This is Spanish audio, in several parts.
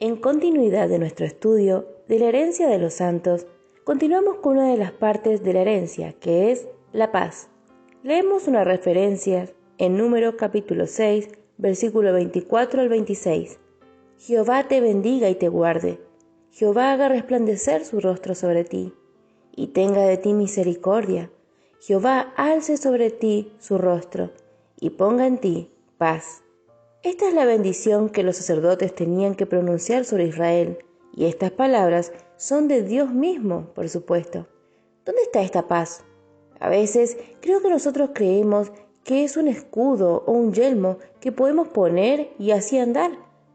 En continuidad de nuestro estudio de la herencia de los santos, continuamos con una de las partes de la herencia, que es la paz. Leemos una referencia en Números capítulo 6, versículo 24 al 26. Jehová te bendiga y te guarde. Jehová haga resplandecer su rostro sobre ti, y tenga de ti misericordia. Jehová alce sobre ti su rostro, y ponga en ti paz. Esta es la bendición que los sacerdotes tenían que pronunciar sobre Israel, y estas palabras son de Dios mismo, por supuesto. ¿Dónde está esta paz? A veces creo que nosotros creemos que es un escudo o un yelmo que podemos poner y así andar,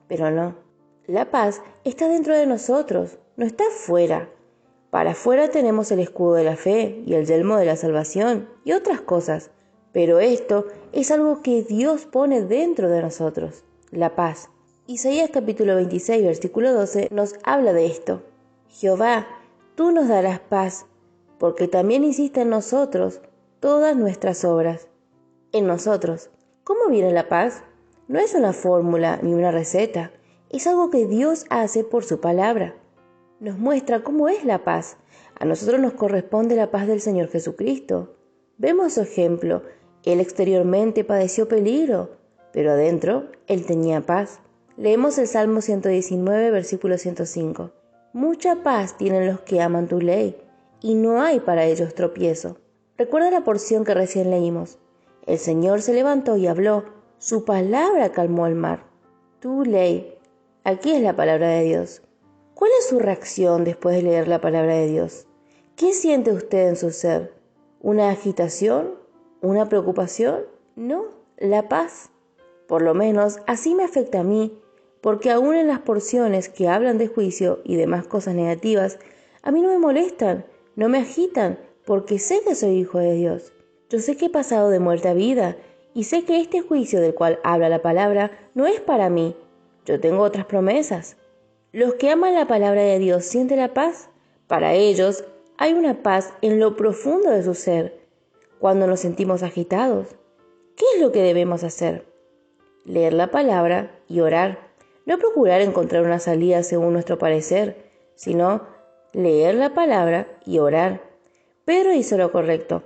pero no. La paz está dentro de nosotros, no está fuera. Para afuera tenemos el escudo de la fe y el yelmo de la salvación y otras cosas, pero esto es algo que Dios pone dentro de nosotros, la paz. Isaías capítulo 26, versículo 12 nos habla de esto. Jehová, tú nos darás paz, porque también hiciste en nosotros todas nuestras obras. En nosotros, ¿cómo viene la paz? No es una fórmula ni una receta, es algo que Dios hace por su palabra. Nos muestra cómo es la paz. A nosotros nos corresponde la paz del Señor Jesucristo. Vemos su ejemplo. Él exteriormente padeció peligro, pero adentro Él tenía paz. Leemos el Salmo 119, versículo 105. Mucha paz tienen los que aman tu ley, y no hay para ellos tropiezo. Recuerda la porción que recién leímos. El Señor se levantó y habló. Su palabra calmó el mar. Tu ley. Aquí es la palabra de Dios. ¿Cuál es su reacción después de leer la palabra de Dios? ¿Qué siente usted en su ser? ¿Una agitación? ¿Una preocupación? No, la paz. Por lo menos así me afecta a mí, porque aún en las porciones que hablan de juicio y demás cosas negativas, a mí no me molestan, no me agitan, porque sé que soy hijo de Dios. Yo sé que he pasado de muerte a vida, y sé que este juicio del cual habla la palabra no es para mí. Yo tengo otras promesas. Los que aman la palabra de Dios sienten la paz. Para ellos hay una paz en lo profundo de su ser. Cuando nos sentimos agitados, ¿qué es lo que debemos hacer? Leer la palabra y orar. No procurar encontrar una salida según nuestro parecer, sino leer la palabra y orar. Pedro hizo lo correcto.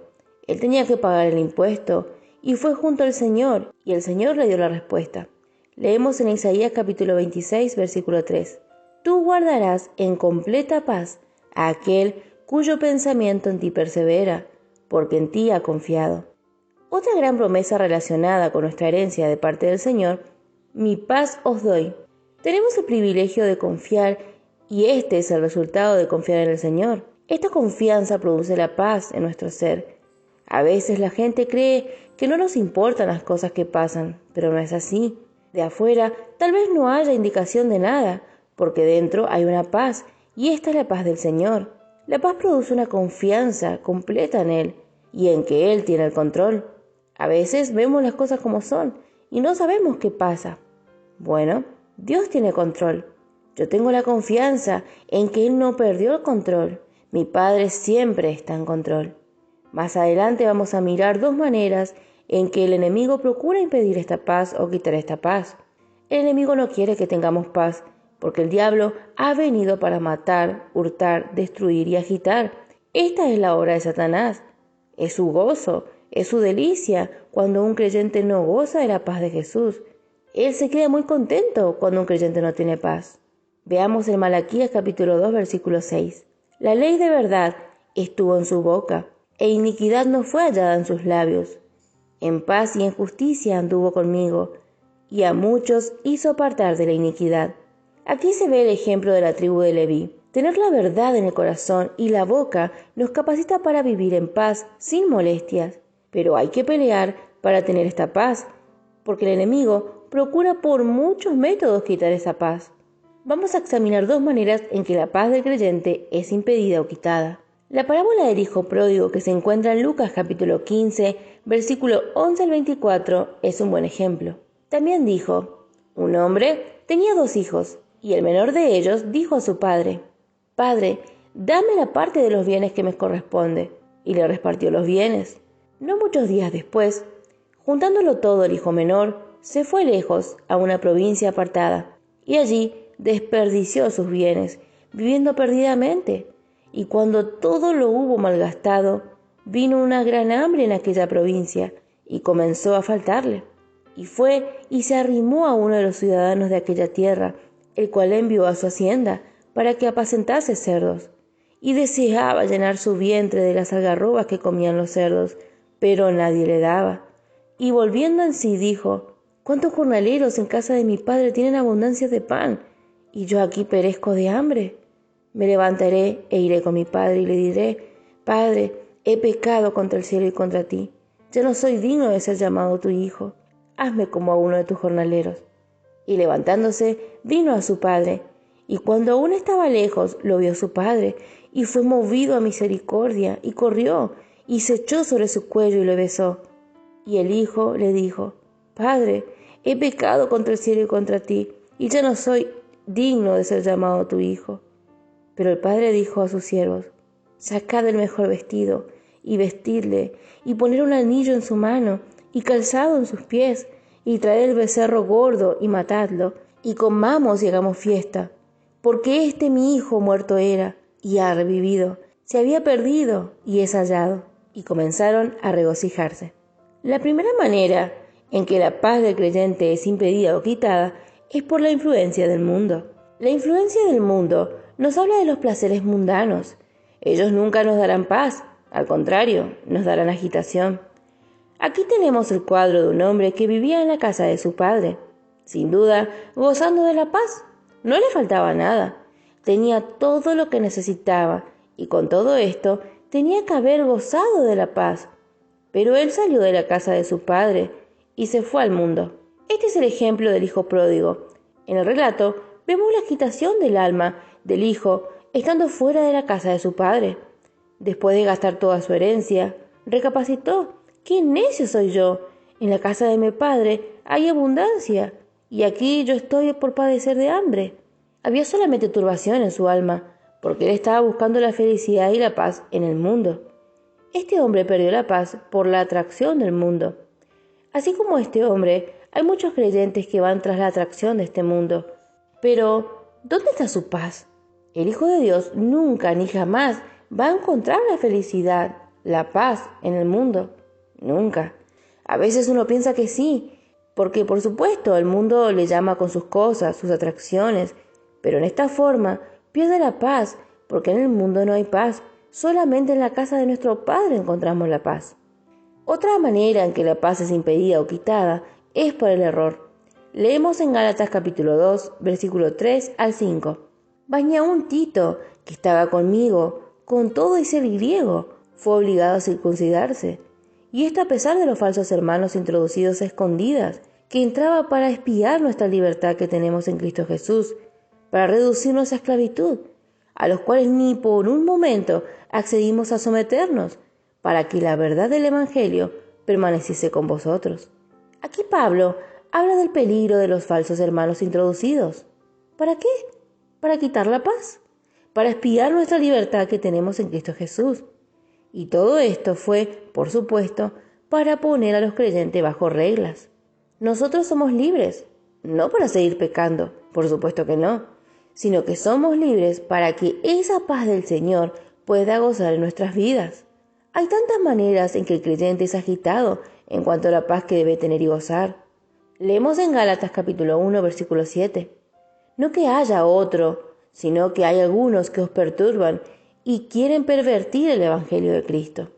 Él tenía que pagar el impuesto y fue junto al Señor, y el Señor le dio la respuesta. Leemos en Isaías capítulo 26, versículo 3. Tú guardarás en completa paz a aquel cuyo pensamiento en ti persevera, porque en ti ha confiado. Otra gran promesa relacionada con nuestra herencia de parte del Señor, mi paz os doy. Tenemos el privilegio de confiar y este es el resultado de confiar en el Señor. Esta confianza produce la paz en nuestro ser. A veces la gente cree que no nos importan las cosas que pasan, pero no es así. De afuera tal vez no haya indicación de nada, porque dentro hay una paz y esta es la paz del Señor. La paz produce una confianza completa en Él y en que Él tiene el control. A veces vemos las cosas como son y no sabemos qué pasa. Bueno, Dios tiene control. Yo tengo la confianza en que Él no perdió el control. Mi Padre siempre está en control. Más adelante vamos a mirar dos maneras en que el enemigo procura impedir esta paz o quitar esta paz. El enemigo no quiere que tengamos paz, porque el diablo ha venido para matar, hurtar, destruir y agitar. Esta es la obra de Satanás. Es su gozo, es su delicia cuando un creyente no goza de la paz de Jesús. Él se queda muy contento cuando un creyente no tiene paz. Veamos en Malaquías capítulo 2, versículo 6. La ley de verdad estuvo en su boca, e iniquidad no fue hallada en sus labios. En paz y en justicia anduvo conmigo, y a muchos hizo apartar de la iniquidad. Aquí se ve el ejemplo de la tribu de Leví. Tener la verdad en el corazón y la boca nos capacita para vivir en paz, sin molestias. Pero hay que pelear para tener esta paz, porque el enemigo procura por muchos métodos quitar esa paz. Vamos a examinar dos maneras en que la paz del creyente es impedida o quitada. La parábola del hijo pródigo que se encuentra en Lucas capítulo 15, versículo 11 al 24, es un buen ejemplo. También dijo, un hombre tenía 2 hijos, y el menor de ellos dijo a su padre, Padre, dame la parte de los bienes que me corresponde, y le repartió los bienes. No muchos días después, juntándolo todo el hijo menor, se fue lejos a una provincia apartada, y allí desperdició sus bienes, viviendo perdidamente. Y cuando todo lo hubo malgastado, vino una gran hambre en aquella provincia, y comenzó a faltarle. Y fue y se arrimó a uno de los ciudadanos de aquella tierra, el cual envió a su hacienda para que apacentase cerdos. Y deseaba llenar su vientre de las algarrobas que comían los cerdos, pero nadie le daba. Y volviendo en sí dijo: ¿Cuántos jornaleros en casa de mi padre tienen abundancia de pan, y yo aquí perezco de hambre? Me levantaré e iré con mi padre y le diré: Padre, he pecado contra el cielo y contra ti. Ya no soy digno de ser llamado tu hijo. Hazme como a uno de tus jornaleros. Y levantándose, vino a su padre. Y cuando aún estaba lejos, lo vio su padre, y fue movido a misericordia, y corrió, y se echó sobre su cuello y le besó. Y el hijo le dijo: Padre, he pecado contra el cielo y contra ti, y ya no soy digno de ser llamado tu hijo. Pero el padre dijo a sus siervos: Sacad el mejor vestido, y vestidle, y poned un anillo en su mano, y calzado en sus pies, y traed el becerro gordo, y matadlo, y comamos y hagamos fiesta. Porque mi hijo muerto era, y ha revivido, se había perdido, y es hallado. Y comenzaron a regocijarse. La primera manera en que la paz del creyente es impedida o quitada es por la influencia del mundo. La influencia del mundo nos habla de los placeres mundanos. Ellos nunca nos darán paz, al contrario, nos darán agitación. Aquí tenemos el cuadro de un hombre que vivía en la casa de su padre, sin duda gozando de la paz. No le faltaba nada, tenía todo lo que necesitaba, y con todo esto tenía que haber gozado de la paz. Pero él salió de la casa de su padre y se fue al mundo. Este es el ejemplo del hijo pródigo. En el relato vemos la agitación del alma del hijo estando fuera de la casa de su padre. Después de gastar toda su herencia, recapacitó: ¡Qué necio soy yo! En la casa de mi padre hay abundancia, y aquí yo estoy por padecer de hambre. Había solamente turbación en su alma, porque él estaba buscando la felicidad y la paz en el mundo. Este hombre perdió la paz por la atracción del mundo. Así como este hombre, hay muchos creyentes que van tras la atracción de este mundo. Pero, ¿dónde está su paz? El Hijo de Dios nunca ni jamás va a encontrar la felicidad, la paz en el mundo. Nunca. A veces uno piensa que sí, porque por supuesto el mundo le llama con sus cosas, sus atracciones, pero en esta forma pierde la paz, porque en el mundo no hay paz. Solamente en la casa de nuestro Padre encontramos la paz. Otra manera en que la paz es impedida o quitada es por el error. Leemos en Gálatas capítulo 2, versículo 3 al 5. Mas ni aun Tito, que estaba conmigo, con todo y ser griego, fue obligado a circuncidarse. Y esto a pesar de los falsos hermanos introducidos a escondidas, que entraba para espiar nuestra libertad que tenemos en Cristo Jesús, para reducirnos a esclavitud, a los cuales ni por un momento accedimos a someternos, para que la verdad del Evangelio permaneciese con vosotros. Aquí Pablo habla del peligro de los falsos hermanos introducidos. ¿Para qué? Para quitar la paz, para espiar nuestra libertad que tenemos en Cristo Jesús. Y todo esto fue, por supuesto, para poner a los creyentes bajo reglas. Nosotros somos libres, no para seguir pecando, por supuesto que no, sino que somos libres para que esa paz del Señor pueda gozar en nuestras vidas. Hay tantas maneras en que el creyente es agitado en cuanto a la paz que debe tener y gozar. Leemos en Gálatas capítulo 1, versículo 7. No que haya otro, sino que hay algunos que os perturban y quieren pervertir el evangelio de Cristo.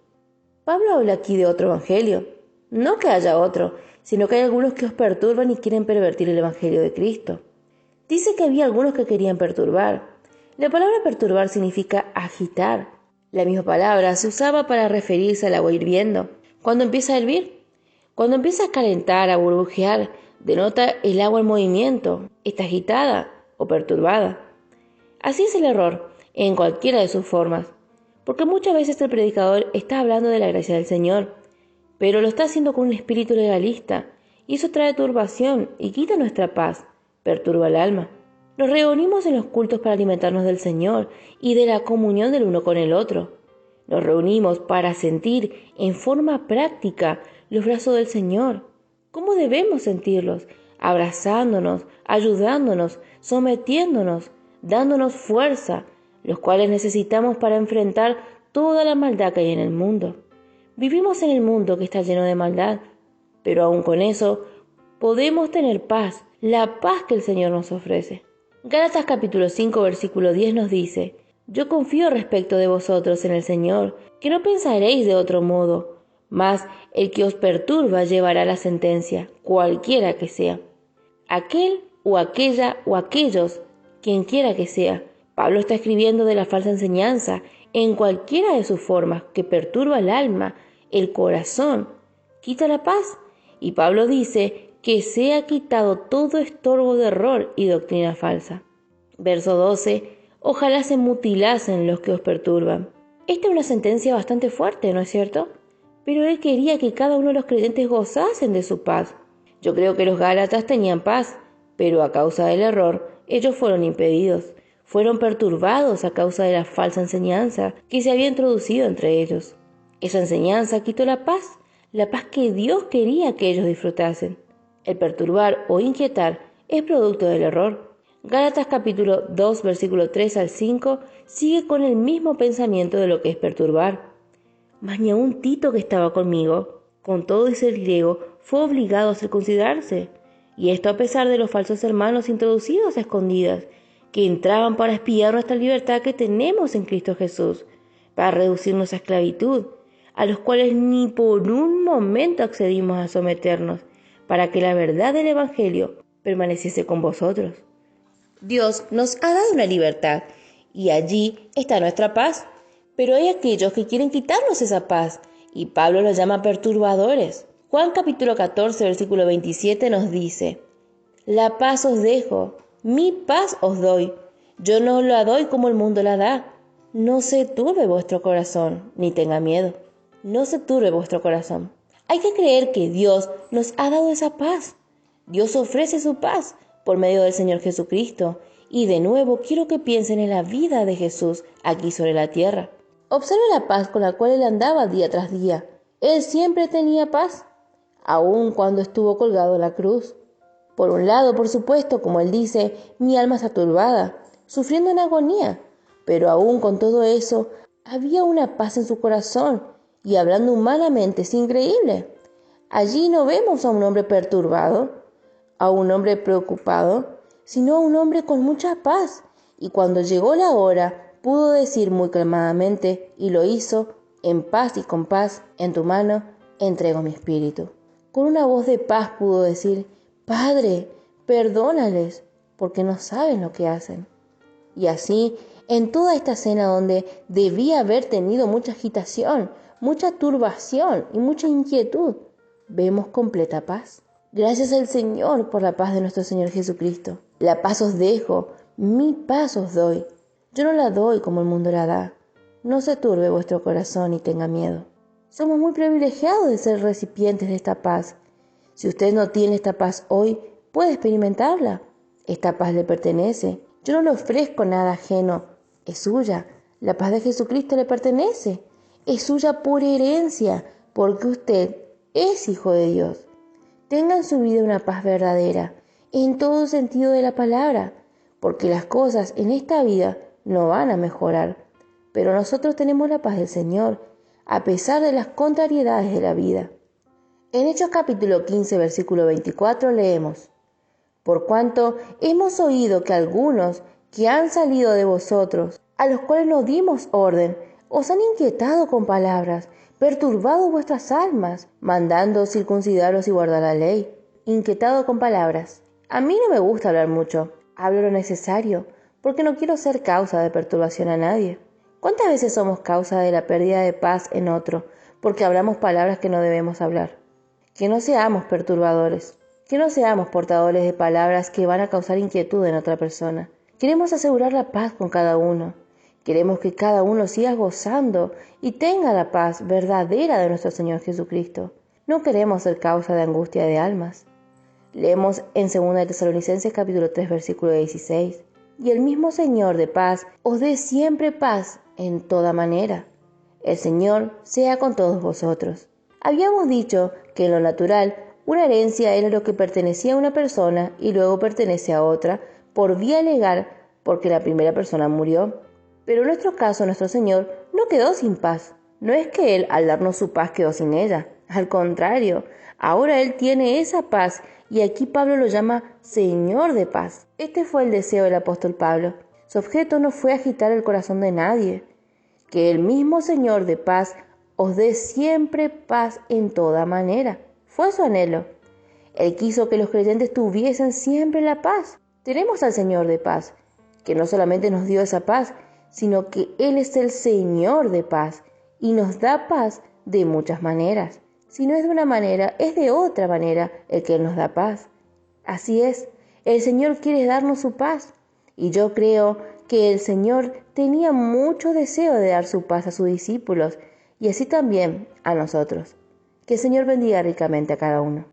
Pablo habla aquí de otro evangelio. No que haya otro, sino que hay algunos que os perturban y quieren pervertir el evangelio de Cristo. Dice que había algunos que querían perturbar. La palabra perturbar significa agitar. La misma palabra se usaba para referirse al agua hirviendo. Cuando empieza a hervir, cuando empieza a calentar, a burbujear, denota el agua en movimiento, está agitada o perturbada. Así es el error, en cualquiera de sus formas, porque muchas veces el predicador está hablando de la gracia del Señor, pero lo está haciendo con un espíritu legalista, y eso trae turbación y quita nuestra paz, perturba el alma. Nos reunimos en los cultos para alimentarnos del Señor y de la comunión del uno con el otro. Nos reunimos para sentir en forma práctica los brazos del Señor. ¿Cómo debemos sentirlos? abrazándonos, ayudándonos, sometiéndonos, dándonos fuerza, los cuales necesitamos para enfrentar toda la maldad que hay en el mundo. Vivimos en el mundo que está lleno de maldad, pero aún con eso podemos tener paz, la paz que el Señor nos ofrece. Gálatas capítulo 5 versículo 10 nos dice: yo confío respecto de vosotros en el Señor, que no pensaréis de otro modo, mas el que os perturba llevará la sentencia, cualquiera que sea. Aquel o aquella o aquellos, quien quiera que sea. Pablo está escribiendo de la falsa enseñanza en cualquiera de sus formas que perturba el alma, el corazón, quita la paz. Y Pablo dice que sea quitado todo estorbo de error y doctrina falsa. Verso 12. Ojalá se mutilasen los que os perturban. Esta es una sentencia bastante fuerte, ¿no es cierto? Pero él quería que cada uno de los creyentes gozasen de su paz. Yo creo que los Gálatas tenían paz, pero a causa del error, ellos fueron impedidos. Fueron perturbados a causa de la falsa enseñanza que se había introducido entre ellos. Esa enseñanza quitó la paz que Dios quería que ellos disfrutasen. El perturbar o inquietar es producto del error. Gálatas capítulo 2 versículo 3 al 5 sigue con el mismo pensamiento de lo que es perturbar. Mas ni aun Tito, que estaba conmigo, con todo y ser griego, fue obligado a circuncidarse. Y esto a pesar de los falsos hermanos introducidos a escondidas, que entraban para espiar nuestra libertad que tenemos en Cristo Jesús, para reducirnos a esclavitud, a los cuales ni por un momento accedimos a someternos, para que la verdad del Evangelio permaneciese con vosotros. Dios nos ha dado una libertad, y allí está nuestra paz. Pero hay aquellos que quieren quitarnos esa paz, y Pablo los llama perturbadores. Juan capítulo 14, versículo 27 nos dice: la paz os dejo, mi paz os doy. Yo no os la doy como el mundo la da. No se turbe vuestro corazón, ni tenga miedo. No se turbe vuestro corazón. Hay que creer que Dios nos ha dado esa paz. Dios ofrece su paz por medio del Señor Jesucristo. Y de nuevo quiero que piensen en la vida de Jesús aquí sobre la tierra. Observe la paz con la cual él andaba día tras día. Él siempre tenía paz, aun cuando estuvo colgado en la cruz. Por un lado, por supuesto, como él dice, mi alma está turbada, sufriendo en agonía, pero aún con todo eso, había una paz en su corazón, y hablando humanamente es increíble. Allí no vemos a un hombre perturbado, a un hombre preocupado, sino a un hombre con mucha paz, y cuando llegó la hora, pudo decir muy calmadamente, y lo hizo, en paz y con paz, en tu mano, entrego mi espíritu. Con una voz de paz pudo decir: Padre, perdónales, porque no saben lo que hacen. Y así, en toda esta escena donde debía haber tenido mucha agitación, mucha turbación y mucha inquietud, vemos completa paz. Gracias al Señor por la paz de nuestro Señor Jesucristo. La paz os dejo, mi paz os doy. Yo no la doy como el mundo la da. No se turbe vuestro corazón y tenga miedo. Somos muy privilegiados de ser recipientes de esta paz. Si usted no tiene esta paz hoy, puede experimentarla. Esta paz le pertenece. Yo no le ofrezco nada ajeno. Es suya. La paz de Jesucristo le pertenece. Es suya por herencia, porque usted es hijo de Dios. Tenga en su vida una paz verdadera, en todo sentido de la palabra, porque las cosas en esta vida no van a mejorar, pero nosotros tenemos la paz del Señor, a pesar de las contrariedades de la vida. En Hechos capítulo 15, versículo 24 leemos: por cuanto hemos oído que algunos que han salido de vosotros, a los cuales no dimos orden, os han inquietado con palabras, perturbado vuestras almas, mandando circuncidaros y guardar la ley. Inquietado con palabras. A mí no me gusta hablar mucho, hablo lo necesario, porque no quiero ser causa de perturbación a nadie. ¿Cuántas veces somos causa de la pérdida de paz en otro, porque hablamos palabras que no debemos hablar? Que no seamos perturbadores, que no seamos portadores de palabras que van a causar inquietud en otra persona. Queremos asegurar la paz con cada uno. Queremos que cada uno siga gozando y tenga la paz verdadera de nuestro Señor Jesucristo. No queremos ser causa de angustia de almas. Leemos en 2 Tesalonicenses capítulo 3 versículo 16. Y el mismo Señor de paz os dé siempre paz en toda manera. El Señor sea con todos vosotros. Habíamos dicho que en lo natural Una herencia era lo que pertenecía a una persona y luego pertenece a otra por vía legal porque la primera persona murió. Pero en nuestro caso, nuestro Señor no quedó sin paz. No es que Él, al darnos su paz, quedó sin ella. Al contrario, ahora Él tiene esa paz y aquí Pablo lo llama Señor de paz. Este fue el deseo del apóstol Pablo. Su objeto no fue agitar el corazón de nadie. Que el mismo Señor de paz os dé siempre paz en toda manera. Fue su anhelo. Él quiso que los creyentes tuviesen siempre la paz. Tenemos al Señor de paz, que no solamente nos dio esa paz, sino que Él es el Señor de paz y nos da paz de muchas maneras. Si no es de una manera, es de otra manera el que Él nos da paz. Así es, el Señor quiere darnos su paz. Y yo creo que el Señor tenía mucho deseo de dar su paz a sus discípulos y así también a nosotros. Que el Señor bendiga ricamente a cada uno.